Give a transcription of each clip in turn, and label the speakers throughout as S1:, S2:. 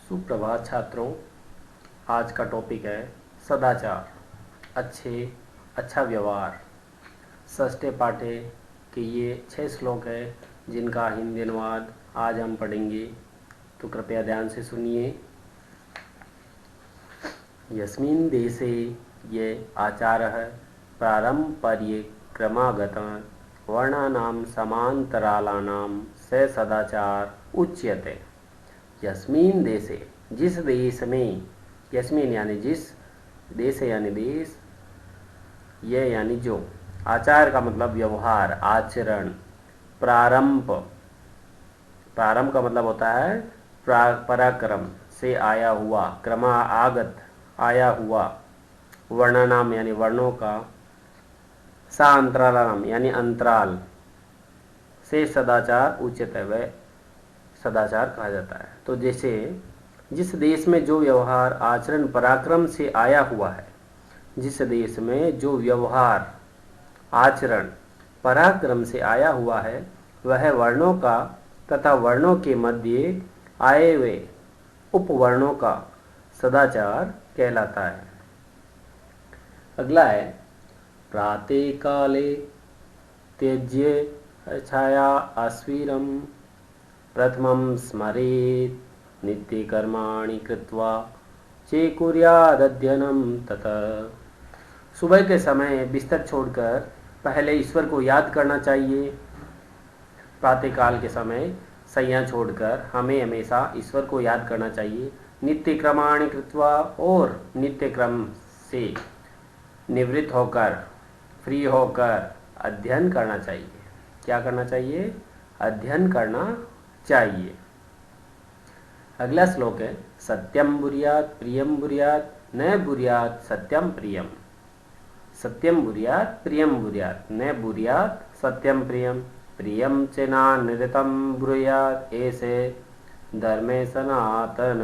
S1: सुप्रभात छात्रों। आज का टॉपिक है सदाचार, अच्छा व्यवहार। षष्ठे पाठे के ये 6 श्लोक है जिनका हिंदी अनुवाद आज हम पढ़ेंगे, तो कृपया ध्यान से सुनिए। यस्मिन् देशे ये आचारः पारम्पर्ये क्रमागतः वर्णानां समान्तरालानां स सदाचार उच्यते। यस्मिन देशे, जिस देश में, यस्मिन यानी जिस, देश यानी देश, ये यानी जो, आचार का मतलब व्यवहार, आचरण, प्रारंभ, प्रारंभ का मतलब होता है पराक्रम से आया हुआ, क्रमागत आया हुआ, वर्णनाम यानी वर्णों का, साअंतरालाम यानी अंतराल से सदाचार उचित है, वह सदाचार कहा जाता है। तो जैसे जिस देश में जो व्यवहार आचरण पराक्रम से आया हुआ है, जिस देश में जो व्यवहार आचरण पराक्रम से आया हुआ है, वह वर्णों का तथा वर्णों के मध्य आए हुए उपवर्णों का सदाचार कहलाता है। अगला है प्रातः काले त्यज्य छाया आस्वीरम प्रथमं स्मरेत् नित्यकर्माणि कृत्वा चेकुर्यादध्ययनं ततः। सुबह के समय बिस्तर छोड़कर पहले ईश्वर को याद करना चाहिए। प्रातःकाल के समय सैया छोड़कर हमें हमेशा ईश्वर को याद करना चाहिए। नित्य क्रमाणि कृत्वा, और नित्य क्रम से निवृत्त होकर, फ्री होकर अध्ययन करना चाहिए। क्या करना चाहिए? अध्ययन करना चाहिए। अगला श्लोक है सत्यम बुर्यात प्रियम बुर्यात न बुर्यात सत्यम प्रियम। सत्यम बुर्यात प्रियम बुर्यात न बुर्यात सत्यम प्रियम। प्रियम च नानृतं ब्रूयात ऐसे धर्मे सनातन।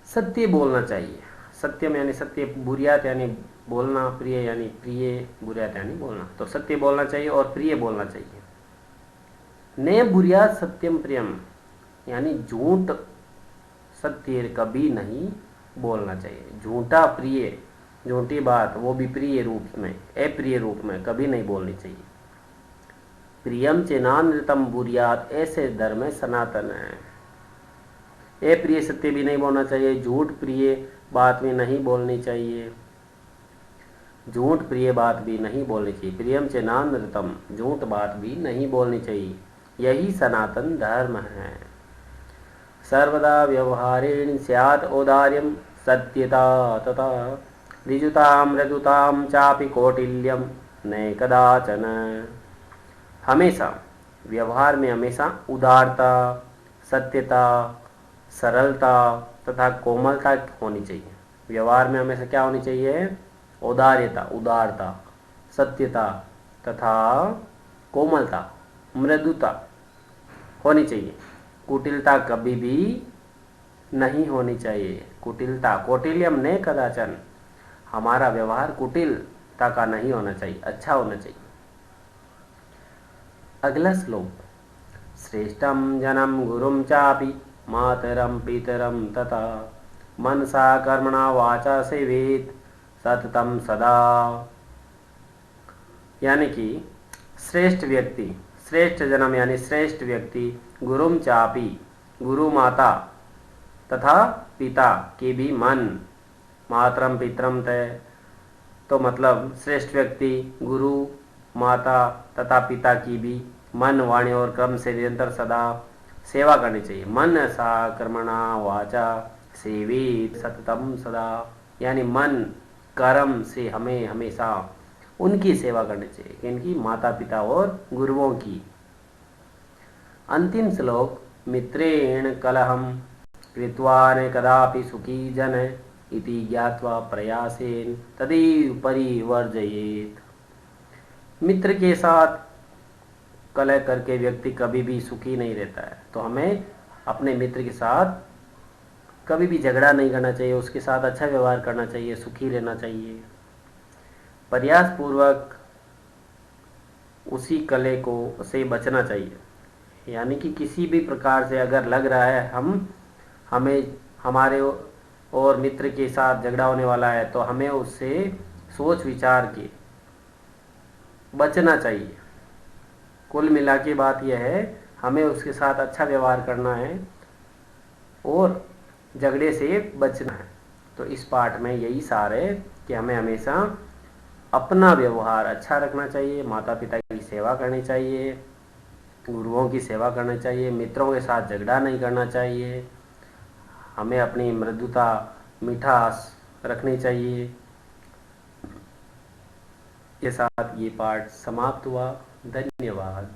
S1: सत्य बोलना चाहिए। सत्यम यानी सत्य, बुर्यात यानी बोलना, प्रिय यानी प्रिय, बुर्यात यानी बोलना। तो सत्य बोलना चाहिए और प्रिय बोलना चाहिए। ने बुर्यात सत्यम प्रियम यानी झूठ सत्य कभी नहीं बोलना चाहिए। झूठा प्रिय, झूठी बात, वो भी प्रिय रूप में, अप्रिय रूप में कभी नहीं बोलनी चाहिए। प्रियम चेनानृतम बुर्यात, ऐसे धर्म में सनातन है। अप्रिय सत्य भी नहीं बोलना चाहिए, झूठ प्रिय बात भी नहीं बोलनी चाहिए, झूठ प्रिय बात भी नहीं बोलनी चाहिए। प्रियम चेनानृतम, झूठ बात भी नहीं बोलनी चाहिए। यही सनातन धर्म है। सर्वदा व्यवहारेण स्यात् औदार्यं सत्यता तथा ऋजुतां मृदुतां चापि कौटिल्यं न कदाचन। हमेशा व्यवहार में हमेशा उदारता, सत्यता, सरलता तथा कोमलता होनी चाहिए। व्यवहार में हमेशा क्या होनी चाहिए? औदार्यता, उदारता, सत्यता तथा कोमलता, मृदुता होनी चाहिए। कुटिलता कभी भी नहीं होनी चाहिए। कुटिलता, कौटिल्यम ने कदाचन, हमारा व्यवहार कुटिलता का नहीं होना चाहिए, अच्छा होना चाहिए। अगला श्लोक श्रेष्ठम जनम गुरुम चापि मातरम पितरम तथा मनसा कर्मणा वाचा सेवेत सततम सदा। यानी कि श्रेष्ठ व्यक्ति, श्रेष्ठ जन्म यानी श्रेष्ठ व्यक्ति, गुरुम चापी, गुरु माता तथा पिता के भी मन, मातरम पितरम तय, तो मतलब श्रेष्ठ व्यक्ति गुरु माता तथा पिता की भी मन, वाणी और कर्म से निरंतर सदा सेवा करनी चाहिए। मन सा कर्मणा वाचा सेवित सततम सदा, यानी मन कर्म से हमें हमेशा उनकी सेवा करनी चाहिए, इनकी माता पिता और गुरुओं की। अंतिम श्लोक मित्रेण कलहम कृत्वा न कदापि सुखी जन इति ज्ञात्वा प्रयासेन तदेव परिवर्जयेत। मित्र के साथ कलह करके व्यक्ति कभी भी सुखी नहीं रहता है। तो हमें अपने मित्र के साथ कभी भी झगड़ा नहीं करना चाहिए, उसके साथ अच्छा व्यवहार करना चाहिए, सुखी रहना चाहिए। प्रयास पूर्वक उसी कलह को से बचना चाहिए। यानी कि किसी भी प्रकार से अगर लग रहा है हमें हमारे और मित्र के साथ झगड़ा होने वाला है, तो हमें उससे सोच विचार के बचना चाहिए। कुल मिला के बात यह है, हमें उसके साथ अच्छा व्यवहार करना है और झगड़े से बचना है। तो इस पाठ में यही सार है कि हमें हमेशा अपना व्यवहार अच्छा रखना चाहिए, माता पिता की सेवा करनी चाहिए, गुरुओं की सेवा करनी चाहिए, मित्रों के साथ झगड़ा नहीं करना चाहिए, हमें अपनी मृदुता मिठास रखनी चाहिए। के साथ ये पाठ समाप्त हुआ। धन्यवाद।